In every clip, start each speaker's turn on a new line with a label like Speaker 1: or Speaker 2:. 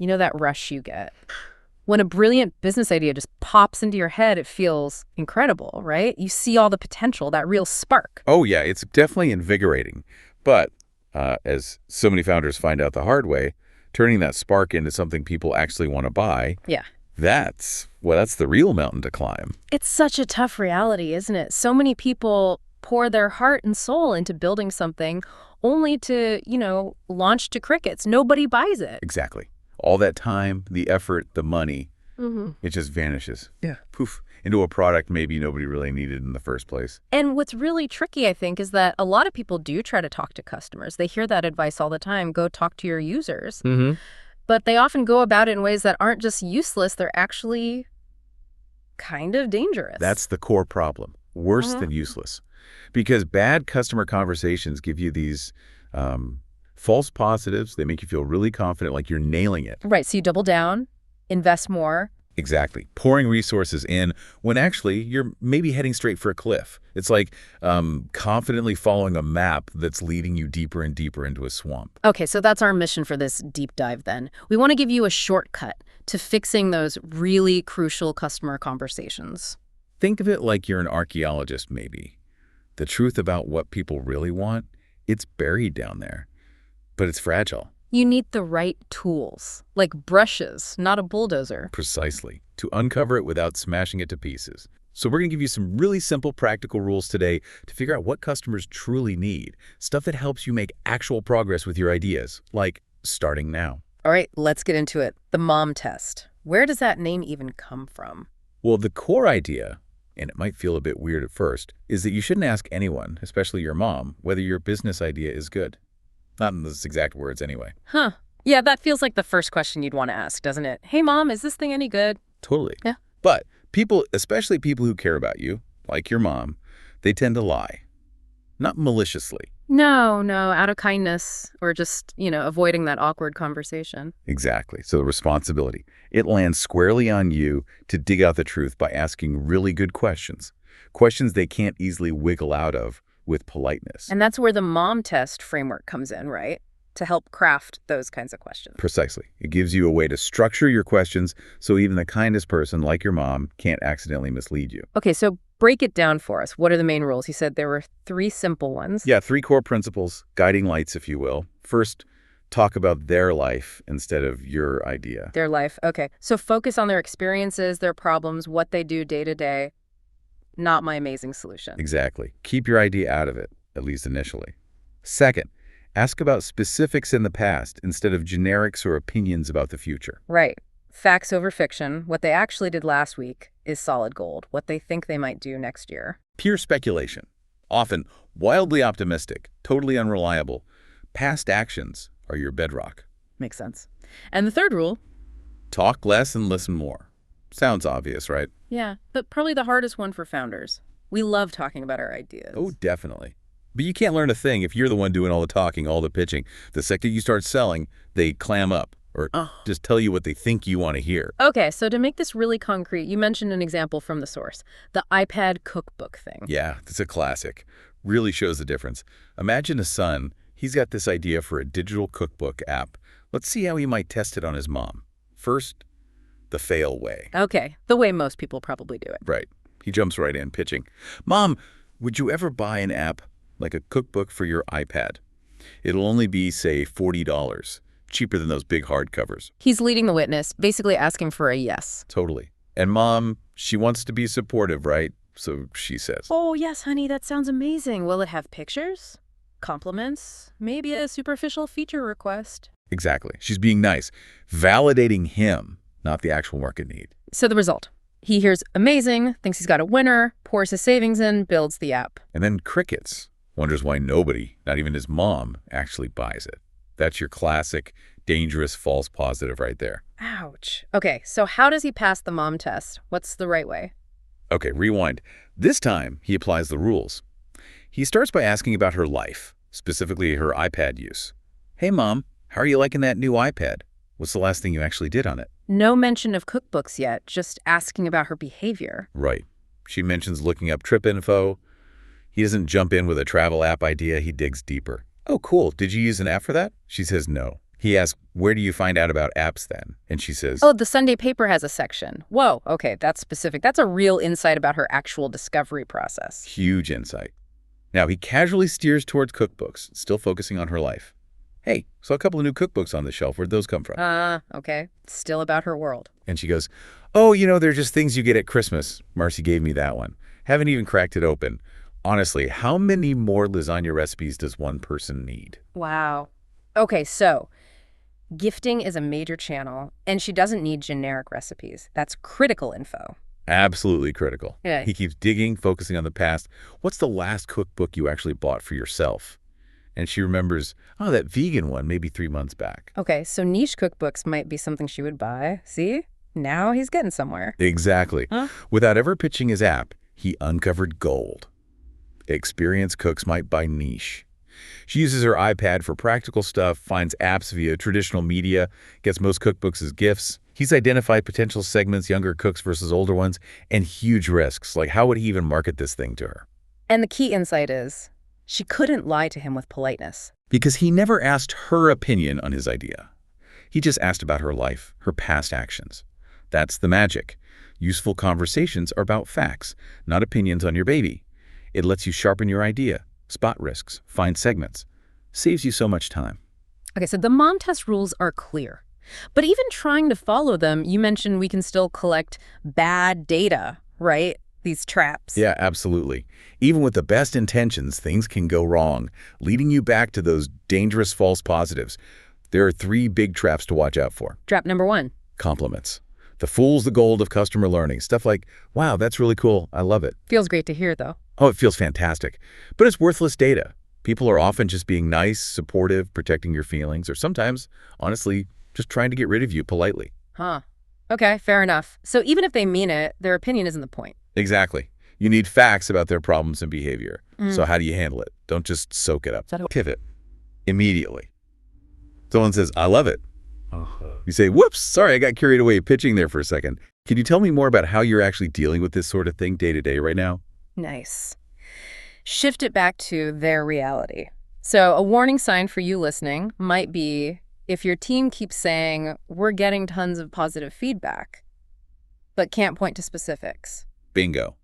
Speaker 1: You know that rush you get? When a brilliant business idea just pops into your head, it feels incredible, right? You see all the potential, that real spark.
Speaker 2: Oh, yeah, it's definitely invigorating. But as so many founders find out the hard way, turning that spark into something people actually want to buy,
Speaker 1: Yeah.
Speaker 2: that's the real mountain to climb.
Speaker 1: It's such a tough reality, isn't it? So many people pour their heart and soul into building something only to, launch to crickets. Nobody buys it.
Speaker 2: Exactly. All that time, the effort, the money, it just vanishes.
Speaker 1: Yeah.
Speaker 2: Poof, into a product maybe nobody really needed in the first place.
Speaker 1: And what's really tricky, I think, is that a lot of people do try to talk to customers. They hear that advice all the time, go talk to your users. But they often go about it in ways that aren't just useless, they're actually kind of dangerous.
Speaker 2: That's the core problem. Worse than useless. Because bad customer conversations give you these false positives. They make you feel really confident, like you're nailing it.
Speaker 1: Right, so you double down, invest more.
Speaker 2: Exactly. Pouring resources in when actually you're maybe heading straight for a cliff. It's like confidently following a map that's leading you deeper and deeper into a swamp.
Speaker 1: Okay, so that's our mission for this deep dive then. We want to give you a shortcut to fixing those really crucial customer conversations.
Speaker 2: Think of it like you're an archaeologist, maybe. The truth about what people really want, it's buried down there. But it's fragile.
Speaker 1: You need the right tools, like brushes, not a bulldozer.
Speaker 2: Precisely, to uncover it without smashing it to pieces. So we're going to give you some really simple practical rules today to figure out what customers truly need. Stuff that helps you make actual progress with your ideas, like starting now.
Speaker 1: All right, let's get into it. The mom test. Where does that name even come from?
Speaker 2: Well, the core idea, and it might feel a bit weird at first, is that you shouldn't ask anyone, especially your mom, whether your business idea is good. Not in those exact words, anyway.
Speaker 1: Huh. Yeah, that feels like the first question you'd want to ask, doesn't it? Hey, Mom, is this thing any good?
Speaker 2: Totally.
Speaker 1: Yeah.
Speaker 2: But people, especially people who care about you, like your mom, they tend to lie. Not maliciously.
Speaker 1: No, out of kindness or just, avoiding that awkward conversation.
Speaker 2: Exactly. So the responsibility. It lands squarely on you to dig out the truth by asking really good questions. Questions they can't easily wiggle out of with politeness.
Speaker 1: And that's where the mom test framework comes in, right? To help craft those kinds of questions.
Speaker 2: Precisely. It gives you a way to structure your questions so even the kindest person, like your mom, can't accidentally mislead you.
Speaker 1: Okay, so break it down for us. What are the main rules? You said there were 3 simple ones.
Speaker 2: Yeah, 3 core principles, guiding lights, if you will. First, talk about their life instead of your idea.
Speaker 1: Their life. Okay. So focus on their experiences, their problems, what they do day to day. Not my amazing solution.
Speaker 2: Exactly. Keep your idea out of it, at least initially. Second, ask about specifics in the past instead of generics or opinions about the future.
Speaker 1: Right. Facts over fiction. What they actually did last week is solid gold. What they think they might do next year.
Speaker 2: Pure speculation. Often wildly optimistic, totally unreliable. Past actions are your bedrock.
Speaker 1: Makes sense. And the third rule?
Speaker 2: Talk less and listen more. Sounds obvious, right?
Speaker 1: Yeah, but probably the hardest one for founders. We love talking about our ideas.
Speaker 2: Oh, definitely. But you can't learn a thing if you're the one doing all the talking, all the pitching. The second you start selling, they clam up or just tell you what they think you want to hear.
Speaker 1: Okay, so to make this really concrete, you mentioned an example from the source, the iPad cookbook thing.
Speaker 2: Yeah, that's a classic. Really shows the difference. Imagine a son. He's got this idea for a digital cookbook app. Let's see how he might test it on his mom. First, the fail way.
Speaker 1: Okay, the way most people probably do it.
Speaker 2: Right. He jumps right in, pitching. Mom, would you ever buy an app like a cookbook for your iPad? It'll only be, say, $40, cheaper than those big hardcovers.
Speaker 1: He's leading the witness, basically asking for a yes.
Speaker 2: Totally. And Mom, she wants to be supportive, right? So she says.
Speaker 1: Oh, yes, honey, that sounds amazing. Will it have pictures? Compliments? Maybe a superficial feature request?
Speaker 2: Exactly. She's being nice, validating him, not the actual market need.
Speaker 1: So the result. He hears amazing, thinks he's got a winner, pours his savings in, builds the app.
Speaker 2: And then crickets. Wonders why nobody, not even his mom, actually buys it. That's your classic, dangerous false positive right there.
Speaker 1: Ouch. Okay, so how does he pass the mom test? What's the right way?
Speaker 2: Okay, rewind. This time, he applies the rules. He starts by asking about her life, specifically her iPad use. Hey, Mom, how are you liking that new iPad? What's the last thing you actually did on it?
Speaker 1: No mention of cookbooks yet, just asking about her behavior.
Speaker 2: Right. She mentions looking up trip info. He doesn't jump in with a travel app idea. He digs deeper. Oh, cool. Did you use an app for that? She says no. He asks, where do you find out about apps then? And she says,
Speaker 1: Oh, the Sunday paper has a section. Whoa, okay, that's specific. That's a real insight about her actual discovery process.
Speaker 2: huge insight. Now, he casually steers towards cookbooks, still focusing on her life. Hey, saw a couple of new cookbooks on the shelf. Where'd those come from?
Speaker 1: Okay. Still about her world.
Speaker 2: And she goes, oh, they're just things you get at Christmas. Marcy gave me that one. Haven't even cracked it open. Honestly, how many more lasagna recipes does one person need?
Speaker 1: Wow. Okay, so gifting is a major channel, and she doesn't need generic recipes. That's critical info.
Speaker 2: Absolutely critical.
Speaker 1: Yeah.
Speaker 2: He keeps digging, focusing on the past. What's the last cookbook you actually bought for yourself? And she remembers, oh, that vegan one, maybe 3 months back.
Speaker 1: Okay, so niche cookbooks might be something she would buy. See? Now he's getting somewhere.
Speaker 2: Exactly.
Speaker 1: Huh?
Speaker 2: Without ever pitching his app, he uncovered gold. Experienced cooks might buy niche. She uses her iPad for practical stuff, finds apps via traditional media, gets most cookbooks as gifts. He's identified potential segments, younger cooks versus older ones, and huge risks, like how would he even market this thing to her?
Speaker 1: And the key insight is, she couldn't lie to him with politeness.
Speaker 2: Because he never asked her opinion on his idea. He just asked about her life, her past actions. That's the magic. Useful conversations are about facts, not opinions on your baby. It lets you sharpen your idea, spot risks, find segments. Saves you so much time.
Speaker 1: Okay, so the mom test rules are clear. But even trying to follow them, you mentioned we can still collect bad data, right? These traps.
Speaker 2: Yeah, absolutely. Even with the best intentions, things can go wrong, leading you back to those dangerous false positives. There are 3 big traps to watch out for.
Speaker 1: Trap number 1.
Speaker 2: Compliments. The fool's the gold of customer learning. Stuff like, wow, that's really cool. I love it.
Speaker 1: Feels great to hear, though.
Speaker 2: Oh, it feels fantastic. But it's worthless data. People are often just being nice, supportive, protecting your feelings, or sometimes, honestly, just trying to get rid of you politely.
Speaker 1: Huh. Okay, fair enough. So even if they mean it, their opinion isn't the point.
Speaker 2: Exactly. You need facts about their problems and behavior. So how do you handle it? Don't just soak it up. Pivot. Immediately. Someone says, I love it. You say, whoops, sorry, I got carried away pitching there for a second. Can you tell me more about how you're actually dealing with this sort of thing day to day right now?
Speaker 1: Nice. Shift it back to their reality. So a warning sign for you listening might be if your team keeps saying, we're getting tons of positive feedback, but can't point to specifics.
Speaker 2: Bingo.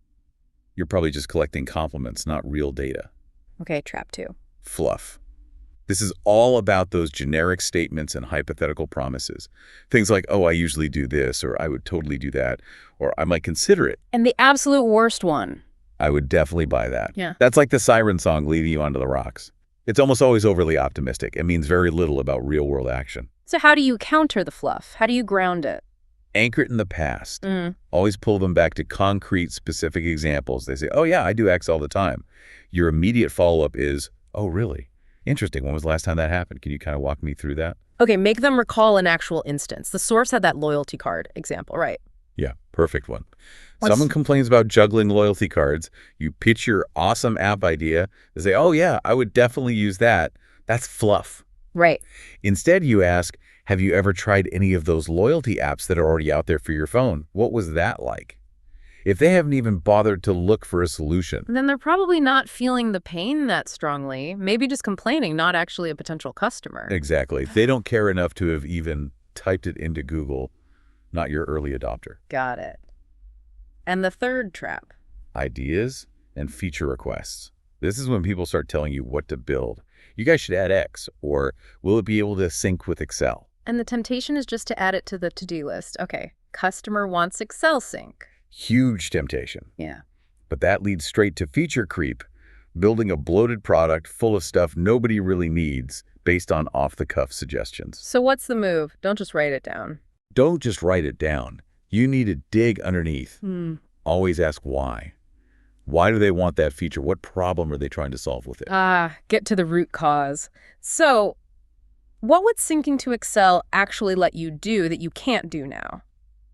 Speaker 2: You're probably just collecting compliments, not real data.
Speaker 1: Okay, trap 2.
Speaker 2: Fluff. This is all about those generic statements and hypothetical promises. Things like, oh, I usually do this, or I would totally do that, or I might consider it.
Speaker 1: And the absolute worst one.
Speaker 2: I would definitely buy that.
Speaker 1: Yeah.
Speaker 2: That's like the siren song leading you onto the rocks. It's almost always overly optimistic. It means very little about real-world action.
Speaker 1: So how do you counter the fluff? How do you ground it?
Speaker 2: Anchor it in the past. Always pull them back to concrete, specific examples. They say, oh, yeah, I do X all the time. Your immediate follow-up is, oh, really? Interesting. When was the last time that happened? Can you kind of walk me through that?
Speaker 1: Okay, make them recall an actual instance. The source had that loyalty card example, right?
Speaker 2: Yeah, perfect one. Someone complains about juggling loyalty cards. You pitch your awesome app idea. They say, oh, yeah, I would definitely use that. That's fluff.
Speaker 1: Right.
Speaker 2: Instead, you ask, have you ever tried any of those loyalty apps that are already out there for your phone? What was that like? If they haven't even bothered to look for a solution,
Speaker 1: Then they're probably not feeling the pain that strongly, maybe just complaining, not actually a potential customer.
Speaker 2: exactly. They don't care enough to have even typed it into Google, not your early adopter.
Speaker 1: Got it. And the third trap.
Speaker 2: Ideas and feature requests. This is when people start telling you what to build. You guys should add X, or will it be able to sync with Excel?
Speaker 1: And the temptation is just to add it to the to-do list. Okay, customer wants Excel sync.
Speaker 2: Huge temptation.
Speaker 1: Yeah.
Speaker 2: But that leads straight to feature creep, building a bloated product full of stuff nobody really needs based on off-the-cuff suggestions.
Speaker 1: So what's the move? Don't just write it down.
Speaker 2: Don't just write it down. You need to dig underneath. Always ask why. Why do they want that feature? What problem are they trying to solve with it?
Speaker 1: Get to the root cause. So what would syncing to Excel actually let you do that you can't do now?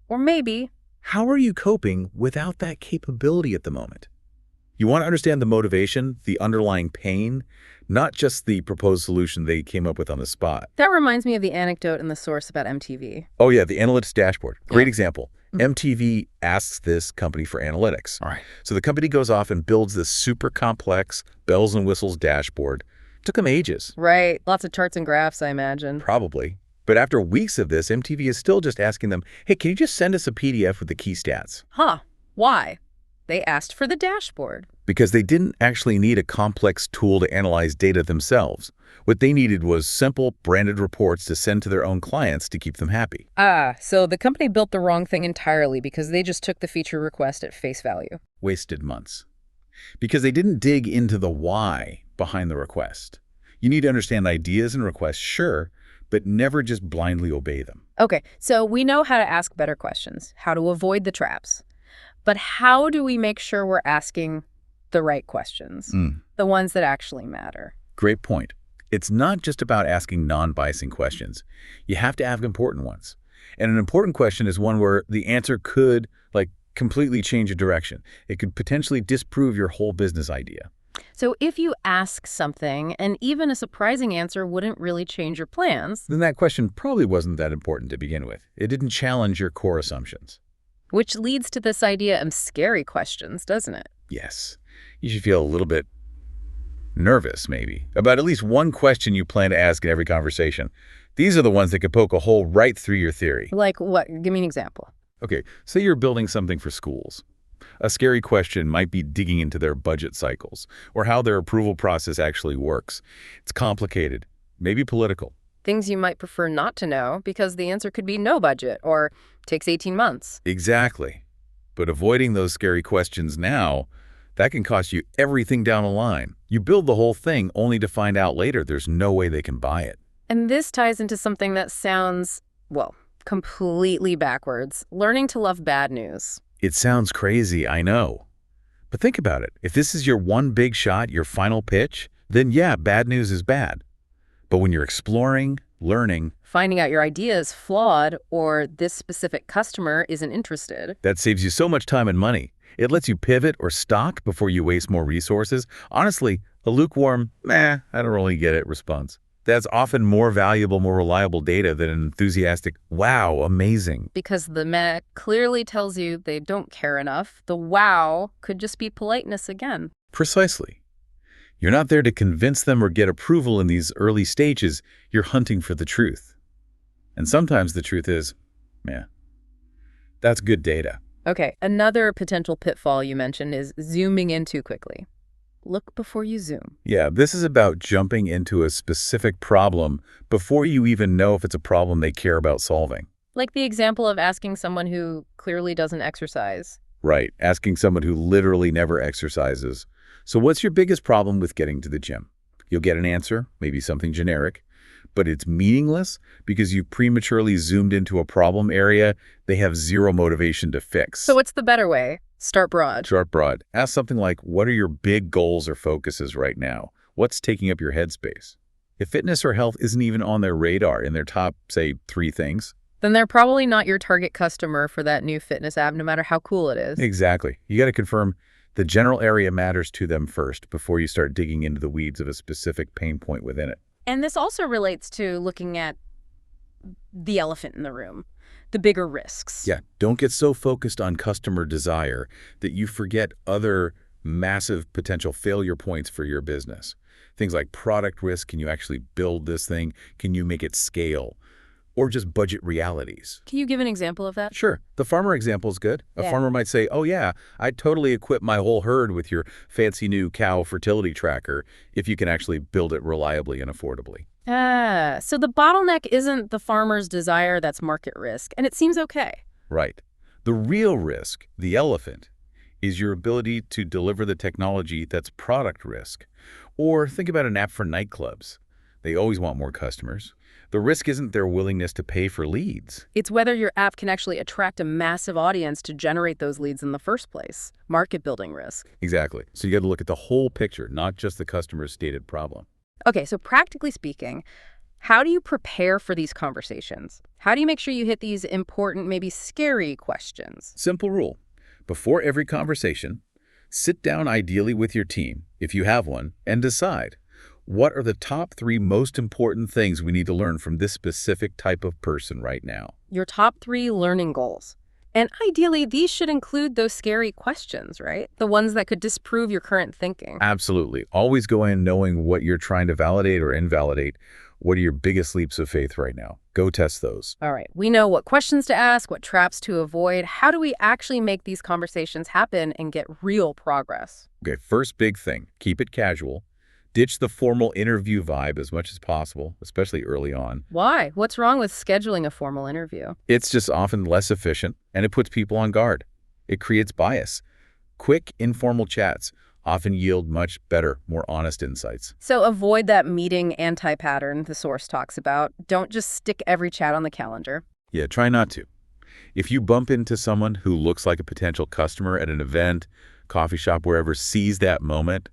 Speaker 1: Or maybe...
Speaker 2: How are you coping without that capability at the moment? You want to understand the motivation, the underlying pain, not just the proposed solution they came up with on the spot.
Speaker 1: That reminds me of the anecdote in the source about MTV.
Speaker 2: Oh, yeah, the analytics dashboard. Great
Speaker 1: Yeah.
Speaker 2: example. MTV asks this company for analytics.
Speaker 3: All right.
Speaker 2: So the company goes off and builds this super complex bells and whistles dashboard, Took them ages.
Speaker 1: Right. Lots of charts and graphs, I imagine.
Speaker 2: Probably. But after weeks of this, MTV is still just asking them, hey, can you just send us a PDF with the key stats?
Speaker 1: Huh. Why? They asked for the dashboard.
Speaker 2: Because they didn't actually need a complex tool to analyze data themselves. What they needed was simple, branded reports to send to their own clients to keep them happy.
Speaker 1: So the company built the wrong thing entirely because they just took the feature request at face value.
Speaker 2: Wasted months. Because they didn't dig into the why behind the request. You need to understand ideas and requests, sure, but never just blindly obey them.
Speaker 1: Okay, so we know how to ask better questions, how to avoid the traps. But how do we make sure we're asking the right questions, the ones that actually matter?
Speaker 2: Great point. It's not just about asking non-biasing questions. You have to ask important ones. And an important question is one where the answer could, completely change a direction. It could potentially disprove your whole business idea.
Speaker 1: So if you ask something, and even a surprising answer wouldn't really change your plans,
Speaker 2: then that question probably wasn't that important to begin with. It didn't challenge your core assumptions.
Speaker 1: which leads to this idea of scary questions, doesn't it?
Speaker 2: Yes. You should feel a little bit nervous, maybe, about at least one question you plan to ask in every conversation. These are the ones that could poke a hole right through your theory.
Speaker 1: Like what? Give me an example.
Speaker 2: Okay, say you're building something for schools. A scary question might be digging into their budget cycles or how their approval process actually works. It's complicated, maybe political.
Speaker 1: Things you might prefer not to know because the answer could be no budget or takes 18 months.
Speaker 2: Exactly. But avoiding those scary questions now, that can cost you everything down the line. You build the whole thing only to find out later there's no way they can buy it.
Speaker 1: And this ties into something that sounds, well, completely backwards. Learning to love bad news.
Speaker 2: It sounds crazy, I know. But think about it. If this is your one big shot, your final pitch, then yeah, bad news is bad. But when you're exploring, learning,
Speaker 1: Finding out your idea is flawed or this specific customer isn't interested.
Speaker 2: that saves you so much time and money. It lets you pivot or stock before you waste more resources. Honestly, a lukewarm, I don't really get it response. That's often more valuable, more reliable data than an enthusiastic, wow, amazing.
Speaker 1: Because the meh clearly tells you they don't care enough. The wow could just be politeness again.
Speaker 2: Precisely. You're not there to convince them or get approval in these early stages. You're hunting for the truth. And sometimes the truth is, that's good data.
Speaker 1: Okay, another potential pitfall you mentioned is zooming in too quickly. Look before you zoom.
Speaker 2: Yeah, this is about jumping into a specific problem before you even know if it's a problem they care about solving.
Speaker 1: Like the example of asking someone who clearly doesn't exercise.
Speaker 2: Right, asking someone who literally never exercises. So what's your biggest problem with getting to the gym? You'll get an answer, maybe something generic, but it's meaningless because you prematurely zoomed into a problem area they have zero motivation to fix.
Speaker 1: So what's the better way? Start broad.
Speaker 2: Start broad. Ask something like, what are your big goals or focuses right now? What's taking up your headspace? If fitness or health isn't even on their radar in their top, say, 3 things.
Speaker 1: Then they're probably not your target customer for that new fitness app, no matter how cool it is.
Speaker 2: Exactly. You got to confirm the general area matters to them first before you start digging into the weeds of a specific pain point within it.
Speaker 1: And this also relates to looking at the elephant in the room, the bigger risks.
Speaker 2: Yeah, don't get so focused on customer desire that you forget other massive potential failure points for your business. Things like product risk. Can you actually build this thing? Can you make it scale? Or just budget realities.
Speaker 1: Can you give an example of that?
Speaker 2: Sure. The farmer example is good. A farmer might say, oh yeah, I'd totally equip my whole herd with your fancy new cow fertility tracker if you can actually build it reliably and affordably.
Speaker 1: So the bottleneck isn't the farmer's desire, that's market risk. And it seems okay.
Speaker 2: Right. The real risk, the elephant, is your ability to deliver the technology that's product risk. Or think about an app for nightclubs. They always want more customers. The risk isn't their willingness to pay for leads.
Speaker 1: It's whether your app can actually attract a massive audience to generate those leads in the first place. Market building risk.
Speaker 2: Exactly. So you got to look at the whole picture, not just the customer's stated problem.
Speaker 1: Okay, so practically speaking, how do you prepare for these conversations? How do you make sure you hit these important, maybe scary questions?
Speaker 2: Simple rule. Before every conversation, sit down ideally with your team, if you have one, and decide. What are the top 3 most important things we need to learn from this specific type of person right now?
Speaker 1: Your top 3 learning goals. And ideally, these should include those scary questions, right? The ones that could disprove your current thinking.
Speaker 2: Absolutely. Always go in knowing what you're trying to validate or invalidate. What are your biggest leaps of faith right now? Go test those.
Speaker 1: All right. We know what questions to ask, what traps to avoid. How do we actually make these conversations happen and get real progress?
Speaker 2: Okay, first big thing, keep it casual. Ditch the formal interview vibe as much as possible, especially early on.
Speaker 1: Why? What's wrong with scheduling a formal interview?
Speaker 2: It's just often less efficient, and it puts people on guard. It creates bias. Quick, informal chats often yield much better, more honest insights.
Speaker 1: So avoid that meeting anti-pattern the source talks about. Don't just stick every chat on the calendar.
Speaker 2: Yeah, try not to. If you bump into someone who looks like a potential customer at an event, coffee shop, wherever, seize that moment,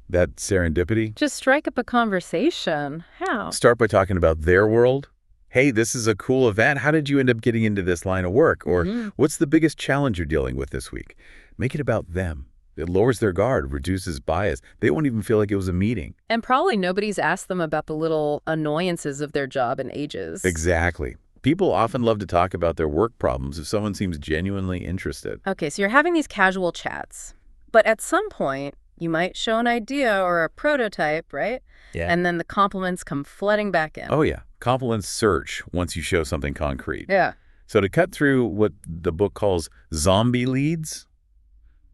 Speaker 2: that serendipity.
Speaker 1: Just strike up a conversation. How?
Speaker 2: Start by talking about their world. Hey, this is a cool event. How did you end up getting into this line of work? Or what's the biggest challenge you're dealing with this week? Make it about them. It lowers their guard, reduces bias. They won't even feel like it was a meeting.
Speaker 1: And probably nobody's asked them about the little annoyances of their job and ages.
Speaker 2: Exactly. People often love to talk about their work problems if someone seems genuinely interested.
Speaker 1: Okay, so you're having these casual chats. But at some point, you might show an idea or a prototype, right?
Speaker 2: Yeah.
Speaker 1: And then the compliments come flooding back in.
Speaker 2: Oh, yeah. Compliments surge once you show something concrete.
Speaker 1: Yeah.
Speaker 2: So to cut through what the book calls zombie leads,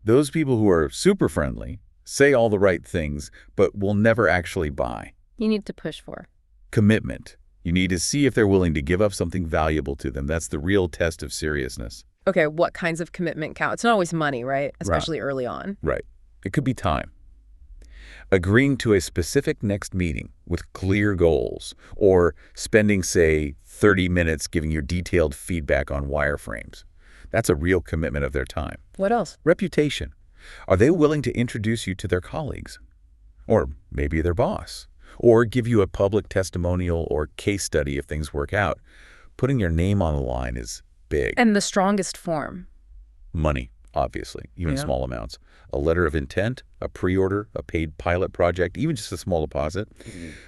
Speaker 2: those people who are super friendly, say all the right things, but will never actually buy.
Speaker 1: You need to push for
Speaker 2: Commitment. You need to see if they're willing to give up something valuable to them. That's the real test of seriousness.
Speaker 1: Okay, what kinds of commitment count? It's not always money, right? Especially early on.
Speaker 2: Right. It could be time. Agreeing to a specific next meeting with clear goals, or spending, say, 30 minutes giving you detailed feedback on wireframes. That's a real commitment of their time.
Speaker 1: What else?
Speaker 2: Reputation. Are they willing to introduce you to their colleagues? Or maybe their boss? Or give you a public testimonial or case study if things work out? Putting your name on the line is big.
Speaker 1: And the strongest form?
Speaker 2: Money, obviously, even small amounts. A letter of intent, a pre-order, a paid pilot project, even just a small deposit.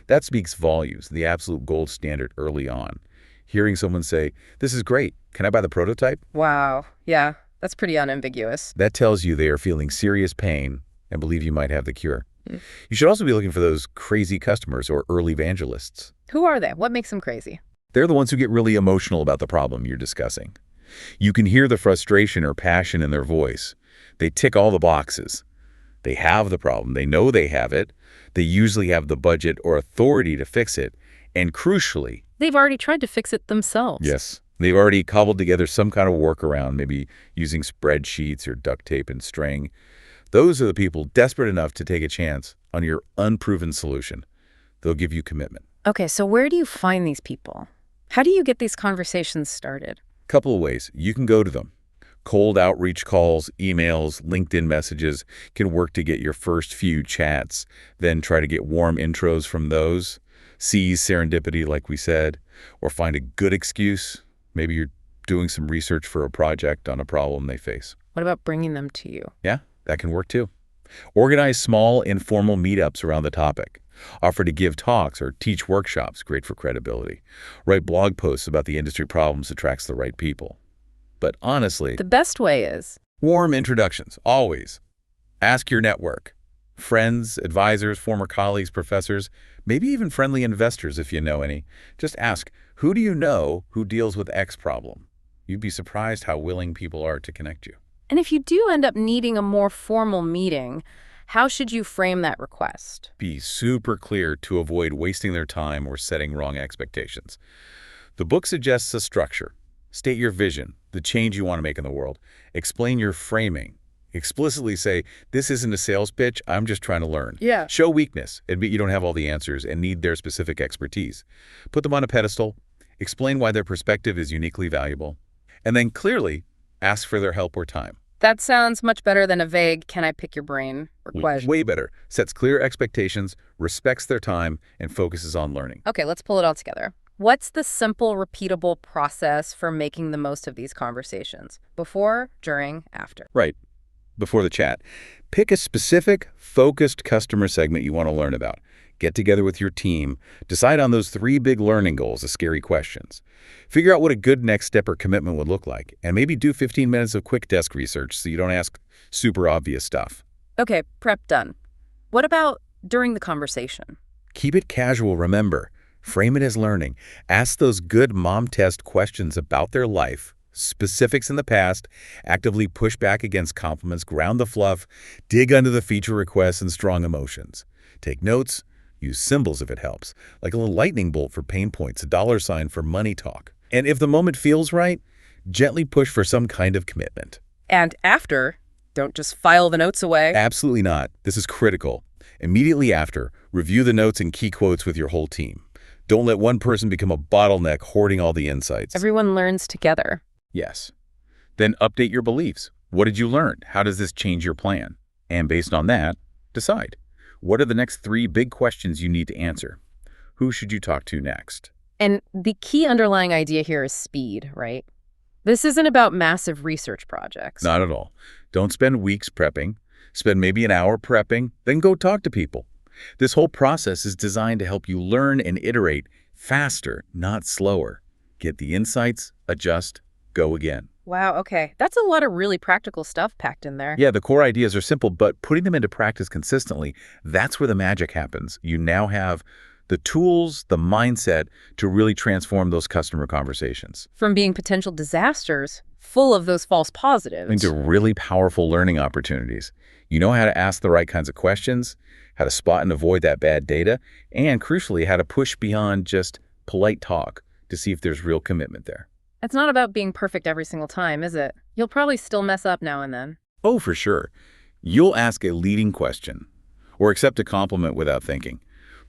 Speaker 2: That speaks volumes, the absolute gold standard early on. Hearing someone say, "This is great. Can I buy the prototype?"
Speaker 1: Wow. Yeah, that's pretty unambiguous.
Speaker 2: That tells you they are feeling serious pain and believe you might have the cure. You should also be looking for those crazy customers or early evangelists.
Speaker 1: Who are they? What makes them crazy?
Speaker 2: They're the ones who get really emotional about the problem you're discussing. You can hear the frustration or passion in their voice. They tick all the boxes. They have the problem. They know they have it. They usually have the budget or authority to fix it. And crucially,
Speaker 1: they've already tried to fix it themselves.
Speaker 2: Yes. They've already cobbled together some kind of workaround, maybe using spreadsheets or duct tape and string. Those are the people desperate enough to take a chance on your unproven solution. They'll give you commitment.
Speaker 1: Okay, so where do you find these people? How do you get these conversations started?
Speaker 2: Couple of ways. You can go to them. Cold outreach calls, emails, LinkedIn messages can work to get your first few chats, then try to get warm intros from those. Seize serendipity, like we said, or find a good excuse. Maybe you're doing some research for a project on a problem they face.
Speaker 1: What about bringing them to you?
Speaker 2: Yeah, that can work too. Organize small, informal meetups around the topic. Offer to give talks or teach workshops, great for credibility. Write blog posts about the industry problems attracts the right people. But honestly,
Speaker 1: the best way is
Speaker 2: warm introductions, always. Ask your network. Friends, advisors, former colleagues, professors, maybe even friendly investors if you know any. Just ask, who do you know who deals with X problem? You'd be surprised how willing people are to connect you.
Speaker 1: And if you do end up needing a more formal meeting, how should you frame that request?
Speaker 2: Be super clear to avoid wasting their time or setting wrong expectations. The book suggests a structure. State your vision, the change you want to make in the world. Explain your framing. Explicitly say, this isn't a sales pitch, I'm just trying to learn.
Speaker 1: Yeah.
Speaker 2: Show weakness. Admit you don't have all the answers and need their specific expertise. Put them on a pedestal. Explain why their perspective is uniquely valuable. And then clearly ask for their help or time.
Speaker 1: That sounds much better than a vague, can I pick your brain request.
Speaker 2: Way better. Sets clear expectations, respects their time, and focuses on learning.
Speaker 1: Okay, let's pull it all together. What's the simple, repeatable process for making the most of these conversations? Before, during, after?
Speaker 2: Right. Before the chat. Pick a specific, focused customer segment you want to learn about. Get together with your team, decide on those 3 big learning goals, the scary questions. Figure out what a good next step or commitment would look like, and maybe do 15 minutes of quick desk research so you don't ask super obvious stuff.
Speaker 1: Okay, prep done. What about during the conversation?
Speaker 2: Keep it casual, remember. Frame it as learning. Ask those good mom test questions about their life, specifics in the past, actively push back against compliments, ground the fluff, dig under the feature requests and strong emotions. Take notes, use symbols if it helps, like a little lightning bolt for pain points, a $sign for money talk. And if the moment feels right, gently push for some kind of commitment.
Speaker 1: And after, don't just file the notes away.
Speaker 2: Absolutely not. This is critical. Immediately after, review the notes and key quotes with your whole team. Don't let one person become a bottleneck hoarding all the insights.
Speaker 1: Everyone learns together.
Speaker 2: Yes. Then update your beliefs. What did you learn? How does this change your plan? And based on that, decide. What are the next 3 big questions you need to answer? Who should you talk to next?
Speaker 1: And the key underlying idea here is speed, right? This isn't about massive research projects.
Speaker 2: Not at all. Don't spend weeks prepping. Spend maybe an hour prepping, then go talk to people. This whole process is designed to help you learn and iterate faster, not slower. Get the insights, adjust, go again.
Speaker 1: Wow, okay. That's a lot of really practical stuff packed in there.
Speaker 2: Yeah, the core ideas are simple, but putting them into practice consistently, that's where the magic happens. You now have the tools, the mindset to really transform those customer conversations.
Speaker 1: From being potential disasters, full of those false positives,
Speaker 2: Into really powerful learning opportunities. You know how to ask the right kinds of questions, how to spot and avoid that bad data, and crucially, how to push beyond just polite talk to see if there's real commitment there.
Speaker 1: It's not about being perfect every single time, is it? You'll probably still mess up now and then.
Speaker 2: Oh, for sure. You'll ask a leading question or accept a compliment without thinking.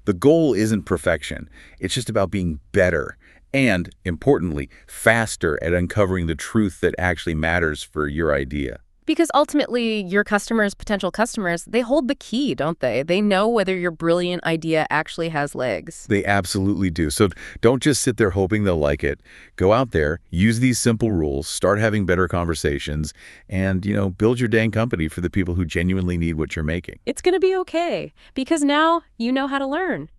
Speaker 2: The goal isn't perfection. It's just about being better and, importantly, faster at uncovering the truth that actually matters for your idea.
Speaker 1: Because ultimately, your customers, potential customers, they hold the key, don't they? They know whether your brilliant idea actually has legs.
Speaker 2: They absolutely do. So don't just sit there hoping they'll like it. Go out there, use these simple rules, start having better conversations, and, build your dang company for the people who genuinely need what you're making.
Speaker 1: It's going to be okay, because now you know how to learn.